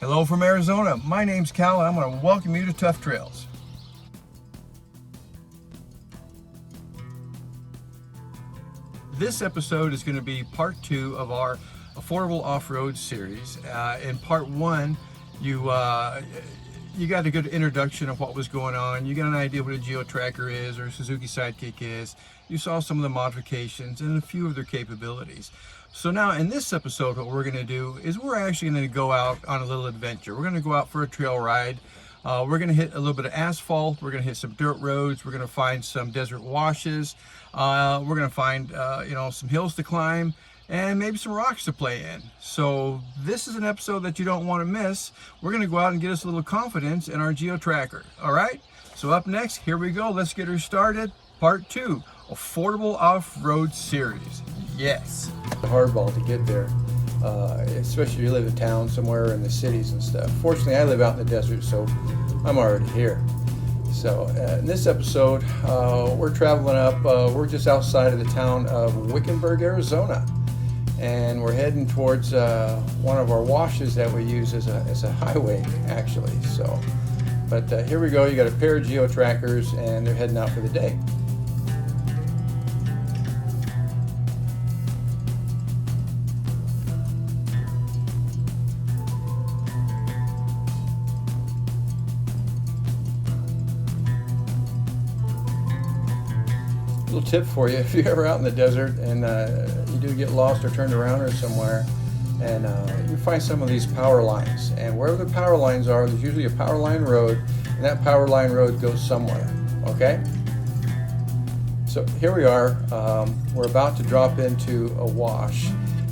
Hello from Arizona. My name's Cal and I'm going to welcome you to Tough Trails. This episode is going to be part 2 of our affordable off-road series. In part 1, you got a good introduction of what was going on. You got an idea what a geo-tracker is or a Suzuki Sidekick is. You saw some of the modifications and a few of their capabilities. So now in this episode, what we're going to do is we're actually going to go out on a little adventure. We're going to go out for a trail ride. We're going to hit a little bit of asphalt. We're going to hit some dirt roads. We're going to find some desert washes. We're going to find some hills to climb and maybe some rocks to play in. So this is an episode that you don't want to miss. We're going to go out and get us a little confidence in our geo-tracker. All right. So up next, here we go. Let's get her started. Part 2, affordable off-road series. Yes. Hardball to get there, especially if you live in town somewhere in the cities and stuff. Fortunately, I live out in the desert, so I'm already here. So in this episode, we're traveling up. We're just outside of the town of Wickenburg, Arizona, and we're heading towards one of our washes that we use as a highway, actually. So, but here we go. You got a pair of geo-trackers, and they're heading out for the day. Little tip for you: if you're ever out in the desert and you do get lost or turned around or somewhere, and you find some of these power lines, and wherever the power lines are, there's usually a power line road, and that power line road goes somewhere. Okay, so here we are. We're about to drop into a wash,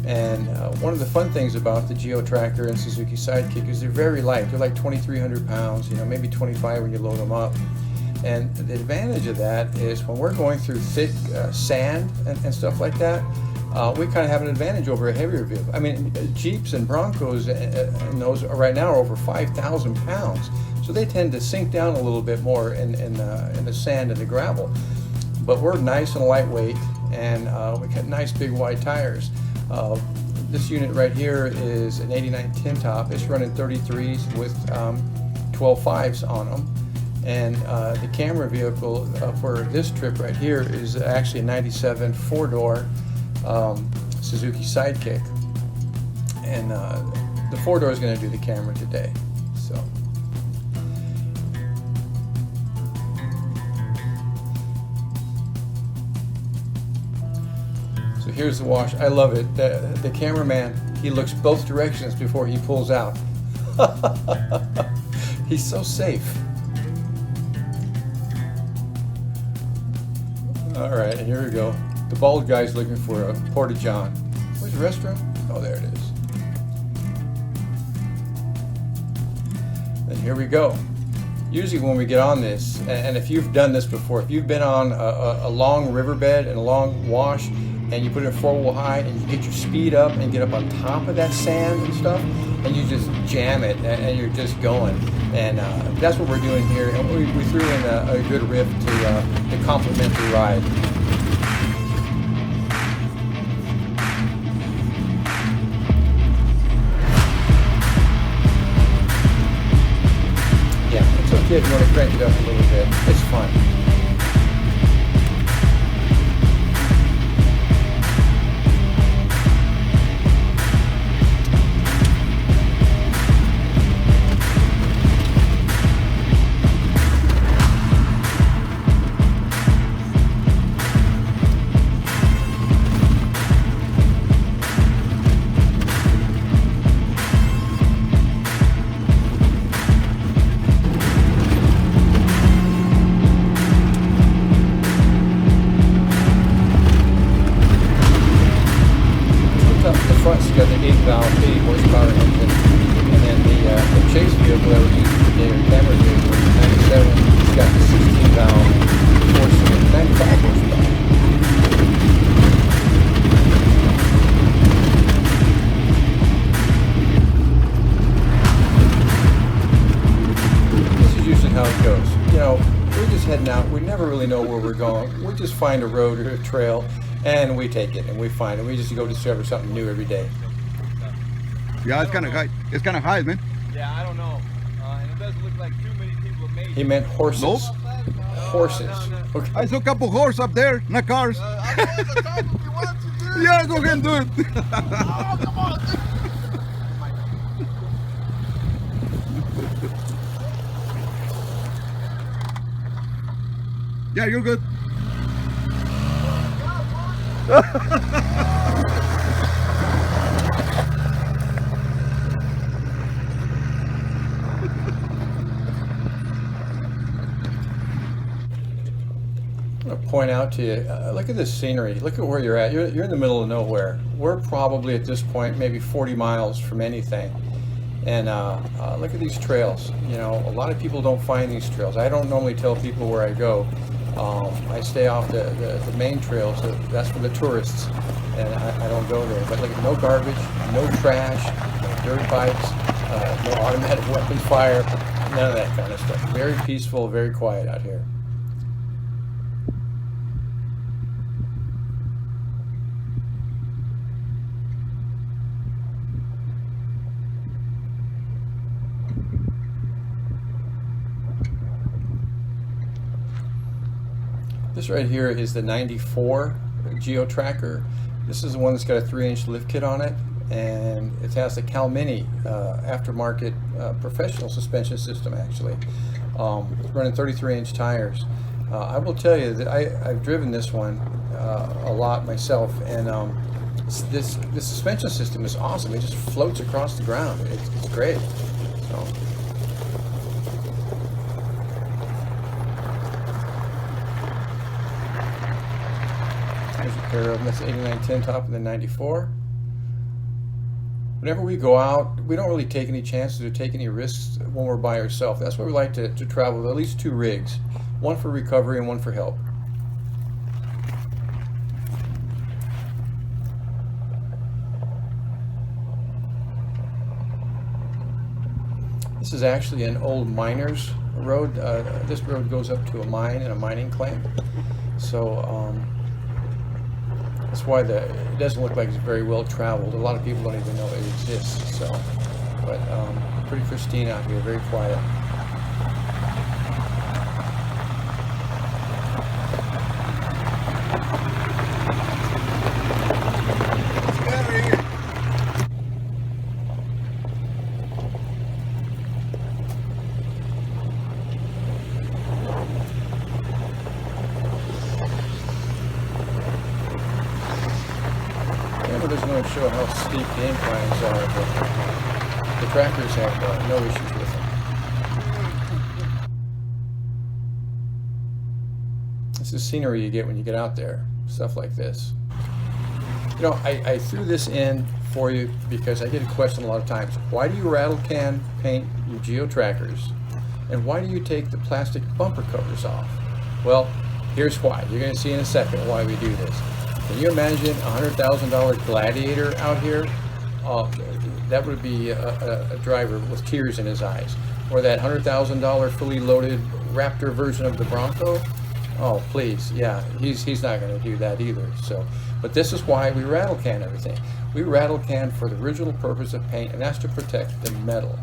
and one of the fun things about the geo-tracker and Suzuki Sidekick is they're very light. They're like 2,300 pounds, maybe 25 when you load them up. And the advantage of that is when we're going through thick sand and stuff like that, we kind of have an advantage over a heavier vehicle. I mean, Jeeps and Broncos and those right now are over 5,000 pounds. So they tend to sink down a little bit more in the sand and the gravel. But we're nice and lightweight, and we got nice big wide tires. This unit right here is an 89 tin top. It's running 33s with 12 5s on them. And the camera vehicle for this trip right here is actually a 97 4-door Suzuki Sidekick. And the 4-door is going to do the camera today. So here's the wash. I love it. The cameraman, he looks both directions before he pulls out. He's so safe. All right, and here we go. The bald guy's looking for a porta-john. Where's the restroom? Oh, there it is. And here we go. Usually when we get on this, and if you've done this before, if you've been on a long riverbed and a long wash, and you put it in 4-wheel high, and you get your speed up and get up on top of that sand and stuff, and you just jam it, and you're just going. And that's what we're doing here. And we threw in a good riff to complement the ride. Yeah, it's okay if you want to crank it up a little bit. It's fun. Front's got the 8-valve, 80 horsepower engine, and then the chase vehicle that we're using today, or camera vehicle, the 97, it's got the 16-valve, 4-cylinder, 95 horsepower. This is usually how it goes. We're just heading out. We never really know where we're going. We just find a road or a trail, and we take it, and we find it. We just go discover something new every day. Yeah, it's kind of high. It's kind of high, man. Yeah, I don't know. And it doesn't look like too many people have made it. He meant horses. Nope. Horses. No. Okay. I saw a couple horses up there, not cars. I know what the time if you want to, dude. Yeah, go ahead and do it. Oh, come on, dude. Yeah, you're good. I'm going to point out to you, look at this scenery. Look at where you're at. You're in the middle of nowhere. We're probably at this point maybe 40 miles from anything. And look at these trails. You know, a lot of people don't find these trails. I don't normally tell people where I go. I stay off the main trails. That's for the tourists, and I don't go there. But look at no garbage, no trash, no dirt bikes, no automatic weapon fire, none of that kind of stuff. Very peaceful, very quiet out here. This right here is the 94 Geo Tracker. This is the one that's got a 3-inch lift kit on it, and it has the Calmini aftermarket professional suspension system actually. It's running 33-inch tires. I will tell you that I've driven this one a lot myself, and this suspension system is awesome. It just floats across the ground. It's great. So. There's a pair of them. That's 8910 top and the 94. Whenever we go out, we don't really take any chances or take any risks when we're by ourselves. That's why we like to travel with at least 2 rigs, one for recovery and one for help. This is actually an old miner's road. This road goes up to a mine and a mining claim. So that's why it doesn't look like it's very well traveled. A lot of people don't even know it exists. So, but pretty pristine out here, very quiet. Camera doesn't really show how steep the inclines are, but the trackers have no issues with them. This is the scenery you get when you get out there, stuff like this. You know, I threw this in for you because I get a question a lot of times. Why do you rattle can paint your Geo Trackers? And why do you take the plastic bumper covers off? Well, here's why. You're going to see in a second why we do this. Can you imagine a $100,000 Gladiator out here? That would be a driver with tears in his eyes. Or that $100,000 fully loaded Raptor version of the Bronco? Oh, please, yeah, he's not going to do that either. So, but this is why we rattle can everything. We rattle can for the original purpose of paint, and that's to protect the metal.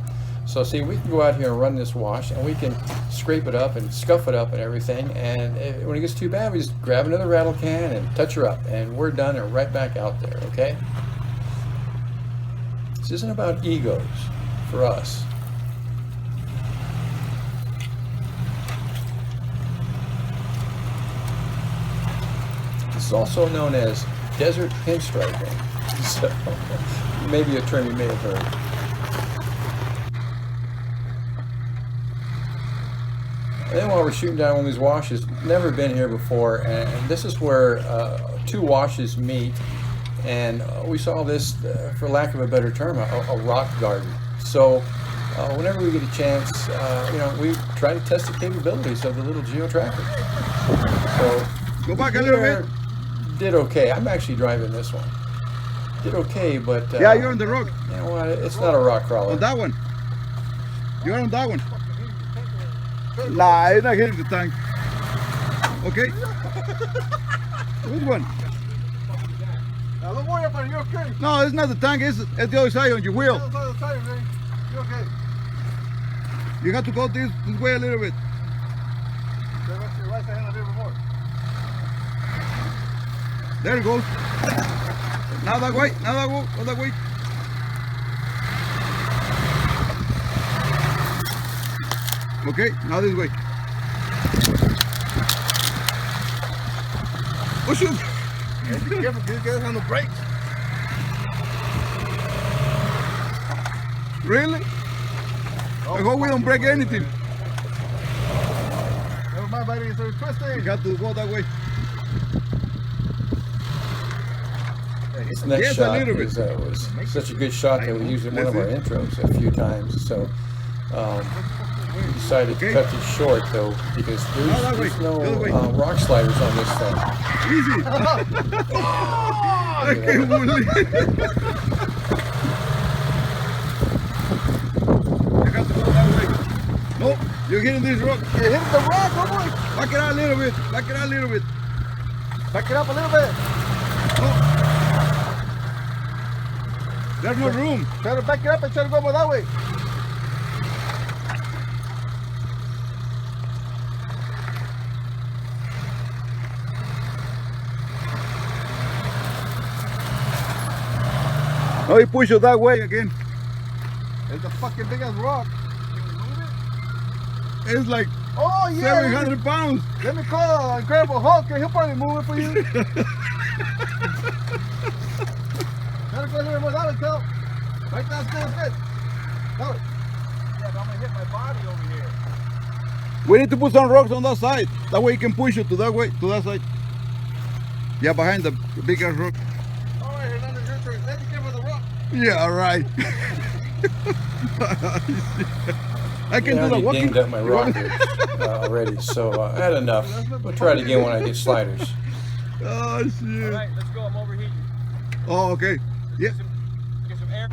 So see, we can go out here and run this wash, and we can scrape it up and scuff it up and everything, and when it gets too bad, we just grab another rattle can and touch her up, and we're done and right back out there, okay? This isn't about egos for us. This is also known as desert pinstriping, so maybe a term you may have heard. And then while we're shooting down one of these washes, never been here before, and this is where 2 washes meet, and we saw this, for lack of a better term, a rock garden. So whenever we get a chance, you know, we try to test the capabilities of the little Geo Tracker. So Go back a little bit. Did okay. I'm actually driving this one. Did okay, but Yeah, you're on the rock. you know what? It's not a rock crawler. On that one. You're on that one. Nah, it's not hitting the tank. Okay. Good one. Now, don't worry about it, you're okay. No, it's not the tank. It's the other side on your wheel. You're okay. You got to go this way a little bit. Right hand a little bit more. There it goes. Now that way. Now that way. Go that way. Okay, now this way. Oh shoot! Yeah, be careful, you guys on the brakes. Really? I hope we don't break anything. Never mind, buddy, it's twisting. We got to go that way. This next Yes, a shot was little bit. such a good shot that we used in one of our intros a few times. So we decided to cut it short though because there's no rock sliders on this thing. Easy. I can't believe it. I got to go that way. Nope, you're hitting this rock. You're hitting the rock, oh boy. Back it out a little bit. Back it out a little bit. Back it up a little bit. Oh. There's no room. Try to back it up and try to go more that way. No, you push it that way again. It's a fucking big ass rock. It's like Oh yeah. 700 pounds. Let me call Incredible Hulk and he'll probably move it for you. Try to go a little more that way, Kel. Right now, still good. That way. Yeah, but I'm gonna hit my body over here. We need to put some rocks on that side. That way you can push it to that way, to that side. Yeah, behind the big ass rock. All right, Hernando, your turn. Let me give her the rock. Yeah, all right. I can do the I walking. dinged up my rocket already, so I had enough. We'll try it again when I get sliders. Oh shit. All right, let's go. I'm overheating. Oh, okay. Yeah. Get some air.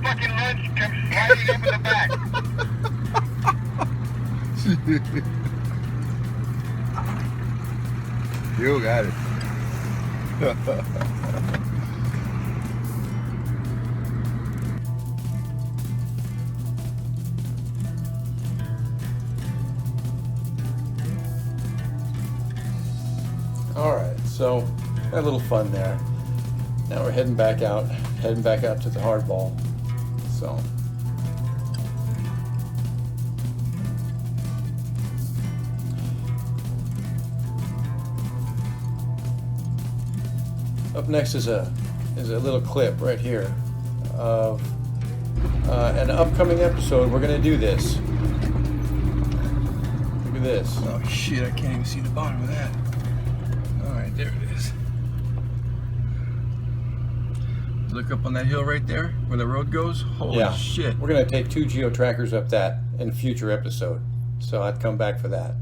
Fucking lunch comes sliding up in the back. You got it. All right, so had a little fun there. Now we're heading back out to the hardball. So up next is a little clip right here of an upcoming episode. We're gonna do this. Look at this. Oh shit, I can't even see the bottom of that. Alright, there it is. Look up on that hill right there where the road goes. Holy shit. We're gonna take 2 geo trackers up that in a future episode. So I'd come back for that.